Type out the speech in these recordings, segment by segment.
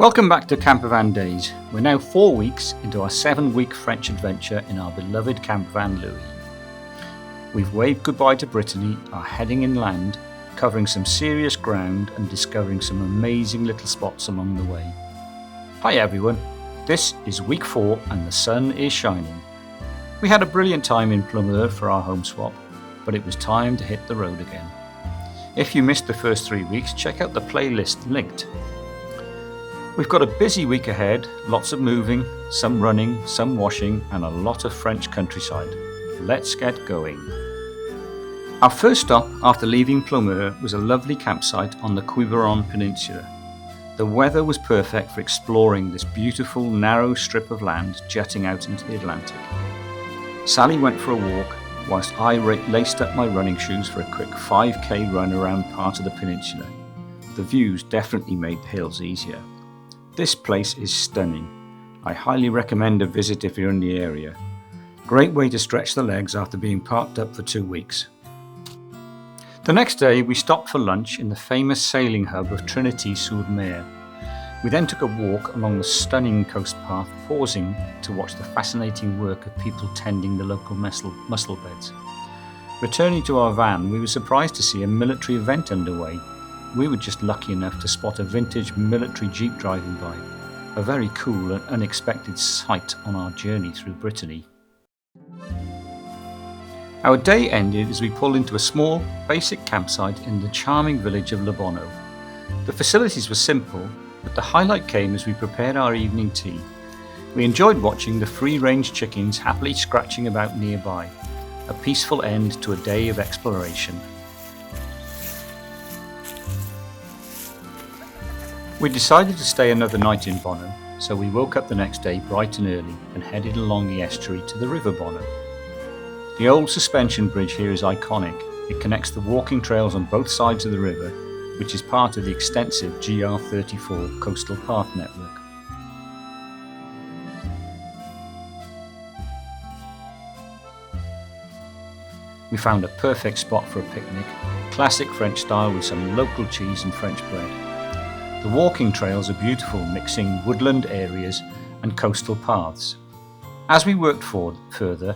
Welcome back to Campervan Daze. We're now 4 weeks into our 7-week French adventure in our beloved campervan Louis. We've waved goodbye to Brittany, are heading inland, covering some serious ground and discovering some amazing little spots along the way. Hi everyone, this is week 4 and the sun is shining. We had a brilliant time in Plomeur for our home swap, but it was time to hit the road again. If you missed the first 3 weeks, check out the playlist linked. We've got a busy week ahead, lots of moving, some running, some washing, and a lot of French countryside. Let's get going. Our first stop after leaving Plomeur was a lovely campsite on the Quiberon Peninsula. The weather was perfect for exploring this beautiful, narrow strip of land jutting out into the Atlantic. Sally went for a walk, whilst I laced up my running shoes for a quick 5k run around part of the peninsula. The views definitely made the hills easier. This place is stunning. I highly recommend a visit if you're in the area. Great way to stretch the legs after being parked up for 2 weeks. The next day we stopped for lunch in the famous sailing hub of Trinity-sur-Mer. We then took a walk along the stunning coast path, pausing to watch the fascinating work of people tending the local mussel beds. Returning to our van, we were surprised to see a military event underway. We were just lucky enough to spot a vintage military jeep driving by, a very cool and unexpected sight on our journey through Brittany. Our day ended as we pulled into a small, basic campsite in the charming village of Bono. The facilities were simple, but the highlight came as we prepared our evening tea. We enjoyed watching the free-range chickens happily scratching about nearby, a peaceful end to a day of exploration. We decided to stay another night in Bono, so we woke up the next day bright and early and headed along the estuary to the River Bono. The old suspension bridge here is iconic. It connects the walking trails on both sides of the river, which is part of the extensive GR34 coastal path network. We found a perfect spot for a picnic, classic French style with some local cheese and French bread. The walking trails are beautiful, mixing woodland areas and coastal paths. As we worked further,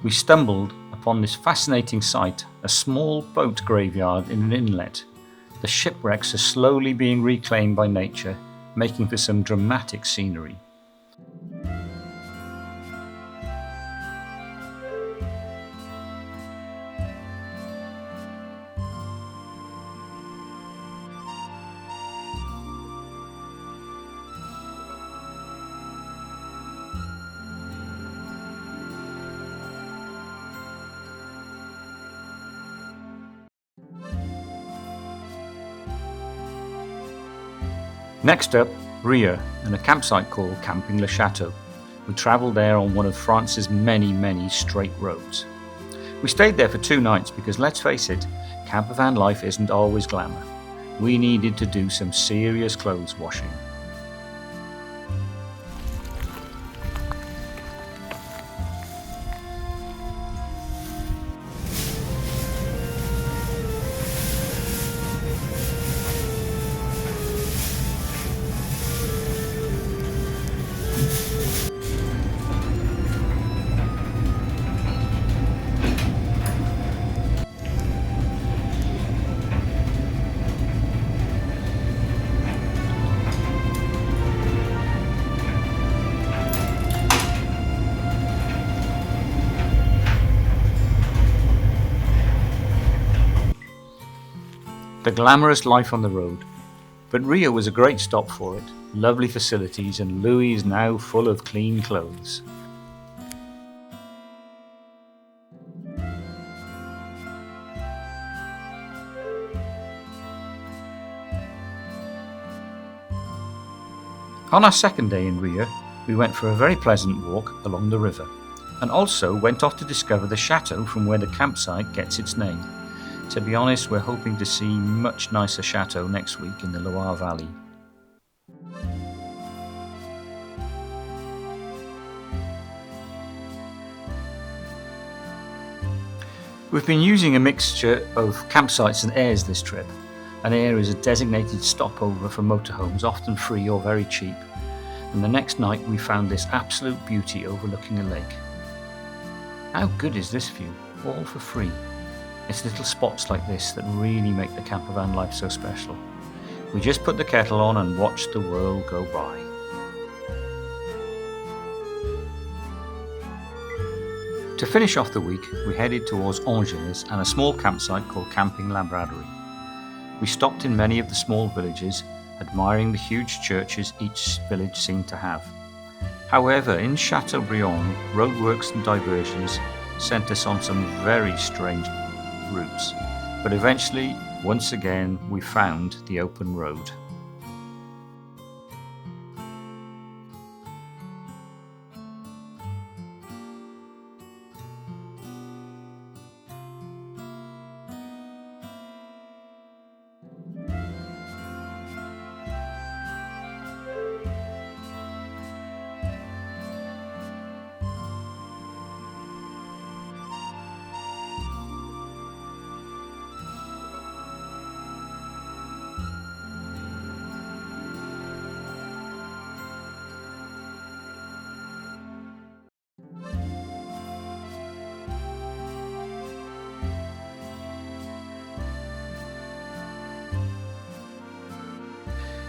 we stumbled upon this fascinating site, a small boat graveyard in an inlet. The shipwrecks are slowly being reclaimed by nature, making for some dramatic scenery. Next up, Rieux, and a campsite called Camping Le Château. We travelled there on one of France's many straight roads. We stayed there for 2 nights because, let's face it, campervan life isn't always glamour. We needed to do some serious clothes washing. The glamorous life on the road, but Rieux was a great stop for it. Lovely facilities, and Louis is now full of clean clothes. On our second day in Rieux, we went for a very pleasant walk along the river, and also went off to discover the chateau from where the campsite gets its name. To be honest, we're hoping to see much nicer chateau next week in the Loire Valley. We've been using a mixture of campsites and airs this trip. and here is a designated stopover for motorhomes, often free or very cheap. And the next night we found this absolute beauty overlooking a lake. How good is this view? All for free. It's little spots like this that really make the campervan life so special. We just put the kettle on and watched the world go by. To finish off the week, we headed towards Angers and a small campsite called Camping La Braderie. We stopped in many of the small villages, admiring the huge churches each village seemed to have. However, in Chateaubriand, roadworks and diversions sent us on some very strange routes, but eventually, once again, we found the open road.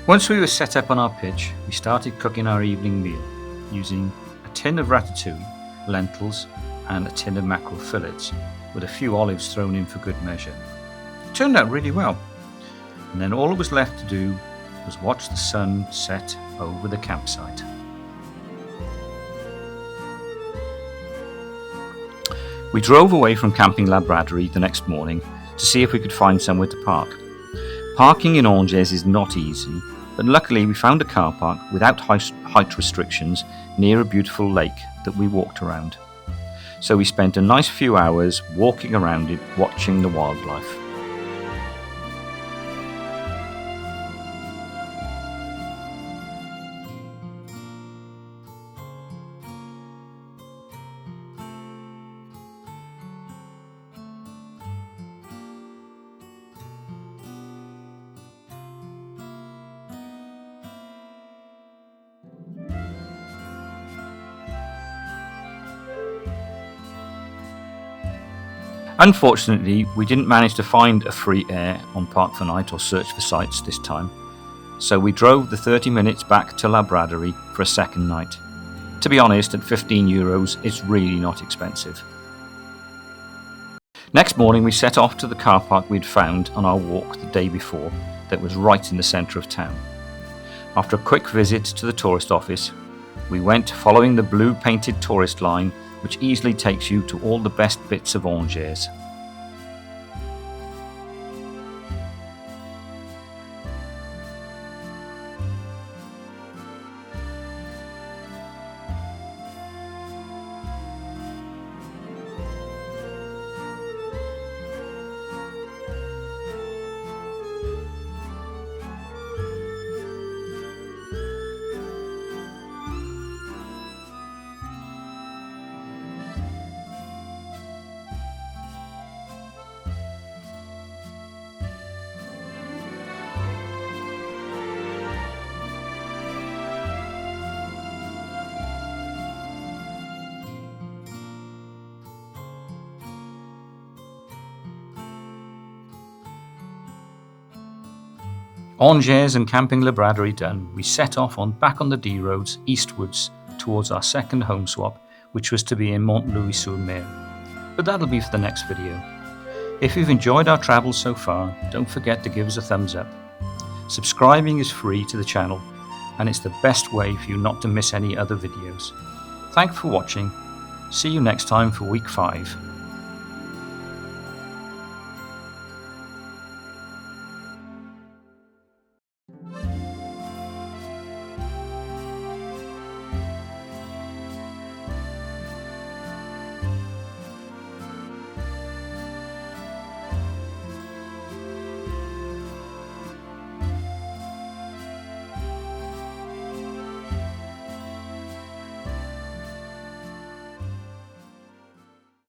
Once we were set up on our pitch, we started cooking our evening meal using a tin of ratatouille, lentils and a tin of mackerel fillets, with a few olives thrown in for good measure. It turned out really well, and then all that was left to do was watch the sun set over the campsite. We drove away from Camping La Braderie the next morning to see if we could find somewhere to park. Parking in Angers is not easy, but luckily we found a car park without height restrictions near a beautiful lake that we walked around. So we spent a nice few hours walking around it, watching the wildlife. Unfortunately, we didn't manage to find a free air on Park for Night or search for sites this time, so we drove the 30 minutes back to La Braderie for a second night. To be honest, at €15, it's really not expensive. Next morning we set off to the car park we'd found on our walk the day before that was right in the centre of town. After a quick visit to the tourist office, we went following the blue painted tourist line which easily takes you to all the best bits of Angers. Angers and Camping La Braderie done, we set off back on the D roads eastwards towards our second home swap, which was to be in Montlouis-sur-Mer. But that'll be for the next video. If you've enjoyed our travels so far, don't forget to give us a thumbs up. Subscribing is free to the channel, and it's the best way for you not to miss any other videos. Thanks for watching. See you next time for week 5.